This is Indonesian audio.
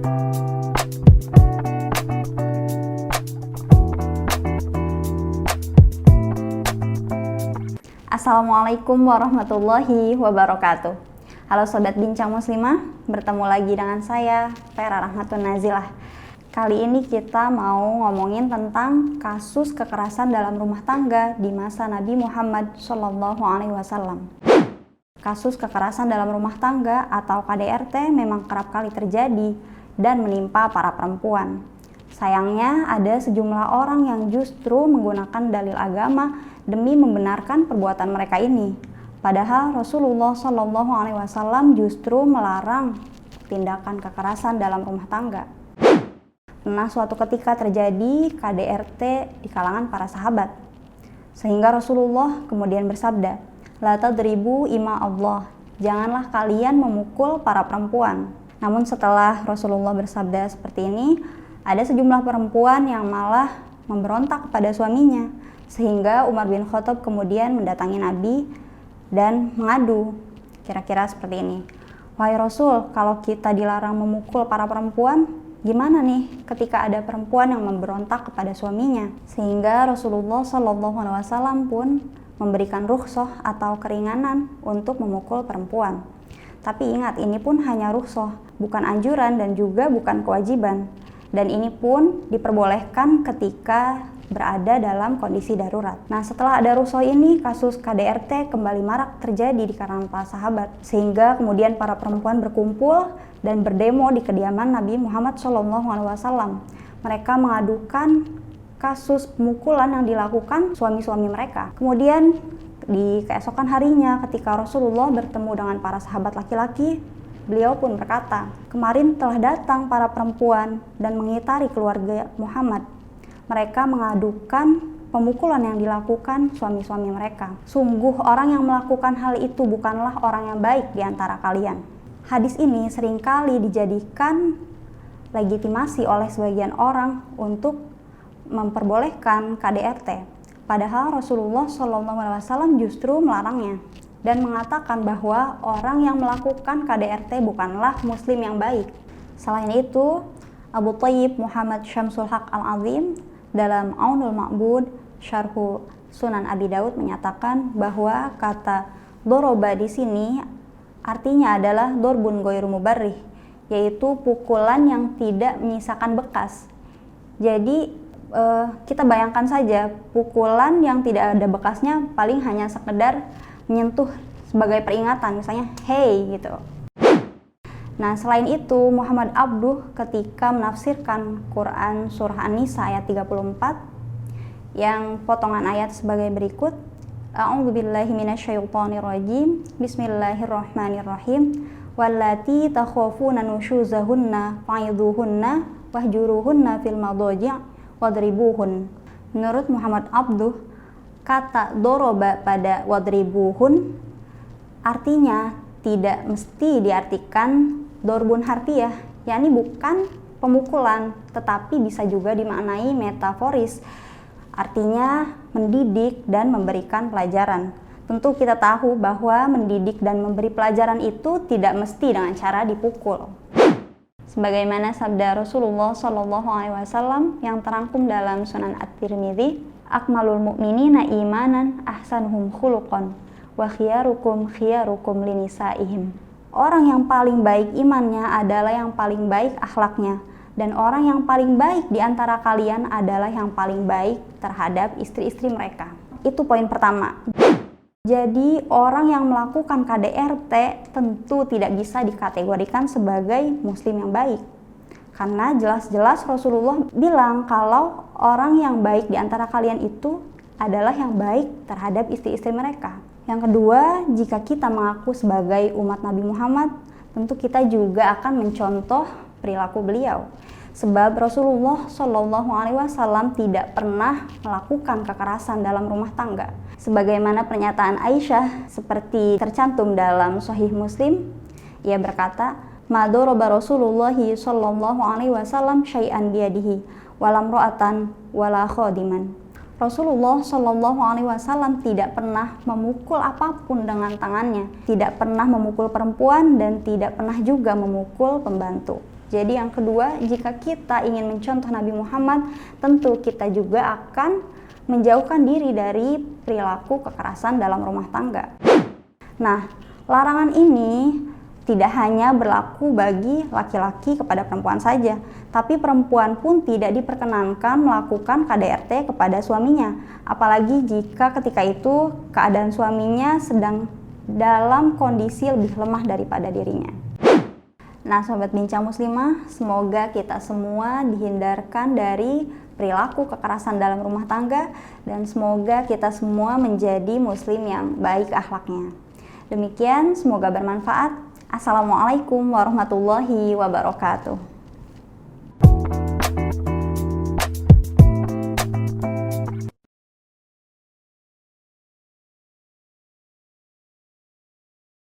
Assalamualaikum warahmatullahi wabarakatuh. Halo Sobat Bincang Muslimah, bertemu lagi dengan saya, Vera Rahmatun Nazilah. Kali ini kita mau ngomongin tentang kasus kekerasan dalam rumah tangga di masa Nabi Muhammad SAW. Kasus kekerasan dalam rumah tangga atau KDRT memang kerap kali terjadi dan menimpa para perempuan. Sayangnya ada sejumlah orang yang justru menggunakan dalil agama demi membenarkan perbuatan mereka ini. Padahal Rasulullah SAW justru melarang tindakan kekerasan dalam rumah tangga. Pernah suatu ketika terjadi KDRT di kalangan para sahabat, sehingga Rasulullah kemudian bersabda, "La tadribu ima Allah," janganlah kalian memukul para perempuan. Namun setelah Rasulullah bersabda seperti ini, ada sejumlah perempuan yang malah memberontak kepada suaminya, sehingga Umar bin Khattab kemudian mendatangi Nabi dan mengadu, kira-kira seperti ini. "Wahai Rasul, kalau kita dilarang memukul para perempuan, gimana nih ketika ada perempuan yang memberontak kepada suaminya?" Sehingga Rasulullah SAW pun memberikan rukhsah atau keringanan untuk memukul perempuan. Tapi ingat, ini pun hanya rukhsah, bukan anjuran dan juga bukan kewajiban. Dan ini pun diperbolehkan ketika berada dalam kondisi darurat. Nah, setelah ada rukhsah ini, kasus KDRT kembali marak terjadi di kalangan para sahabat, sehingga kemudian para perempuan berkumpul dan berdemo di kediaman Nabi Muhammad SAW. Mereka mengadukan kasus pemukulan yang dilakukan suami-suami mereka. Kemudian di keesokan harinya ketika Rasulullah bertemu dengan para sahabat laki-laki, beliau pun berkata, "Kemarin telah datang para perempuan dan mengitari keluarga Muhammad. Mereka mengadukan pemukulan yang dilakukan suami-suami mereka. Sungguh orang yang melakukan hal itu bukanlah orang yang baik di antara kalian." Hadis ini seringkali dijadikan legitimasi oleh sebagian orang untuk memperbolehkan KDRT. Padahal Rasulullah SAW justru melarangnya dan mengatakan bahwa orang yang melakukan KDRT bukanlah muslim yang baik. Selain itu, Abu Thayyib Muhammad Syamsul Haq Al-Azim dalam Aunul Ma'bud Syarhu Sunan Abi Daud menyatakan bahwa kata doroba di sini artinya adalah dorbun ghairu mubarrih, yaitu pukulan yang tidak menyisakan bekas. Jadi kita bayangkan saja, pukulan yang tidak ada bekasnya paling hanya sekedar menyentuh sebagai peringatan, misalnya hey gitu. Nah, selain itu Muhammad Abduh ketika menafsirkan Quran surah An-Nisa ayat 34 yang potongan ayat sebagai berikut, A'udzubillahi minasyaitonirrajim, Bismillahirrahmanirrahim, wallati takhafuna nusyuzahunna fa'idhuhunna wahjuruhunna fil madhaji' wadribuhun. Menurut Muhammad Abduh, kata doroba pada wadribuhun artinya tidak mesti diartikan dorbun harfiah, yakni bukan pemukulan, tetapi bisa juga dimaknai metaforis, artinya mendidik dan memberikan pelajaran. Tentu kita tahu bahwa mendidik dan memberi pelajaran itu tidak mesti dengan cara dipukul. Sebagaimana sabda Rasulullah SAW yang terangkum dalam Sunan At-Tirmidzi, "Akmalul mu'minina imanan ahsanuhum khuluqan wa khiyarukum khiyarukum linisaihim." Orang yang paling baik imannya adalah yang paling baik akhlaknya, dan orang yang paling baik di antara kalian adalah yang paling baik terhadap istri-istri mereka. Itu poin pertama. Jadi orang yang melakukan KDRT tentu tidak bisa dikategorikan sebagai muslim yang baik. Karena jelas-jelas Rasulullah bilang kalau orang yang baik di antara kalian itu adalah yang baik terhadap istri-istri mereka. Yang kedua, jika kita mengaku sebagai umat Nabi Muhammad, tentu kita juga akan mencontoh perilaku beliau. Sebab Rasulullah SAW tidak pernah melakukan kekerasan dalam rumah tangga. Sebagaimana pernyataan Aisyah seperti tercantum dalam Sahih Muslim, ia berkata, "Ma daraba Rasulullah SAW syai'an biyadihi, walam ro'atan wala khadiman." Rasulullah SAW tidak pernah memukul apapun dengan tangannya, tidak pernah memukul perempuan dan tidak pernah juga memukul pembantu. Jadi yang kedua, jika kita ingin mencontoh Nabi Muhammad, tentu kita juga akan menjauhkan diri dari perilaku kekerasan dalam rumah tangga. Nah, larangan ini tidak hanya berlaku bagi laki-laki kepada perempuan saja, tapi perempuan pun tidak diperkenankan melakukan KDRT kepada suaminya, apalagi jika ketika itu keadaan suaminya sedang dalam kondisi lebih lemah daripada dirinya. Nah, Sobat Bincang Muslimah, semoga kita semua dihindarkan dari perilaku kekerasan dalam rumah tangga dan semoga kita semua menjadi muslim yang baik akhlaknya. Demikian, semoga bermanfaat. Assalamualaikum warahmatullahi wabarakatuh.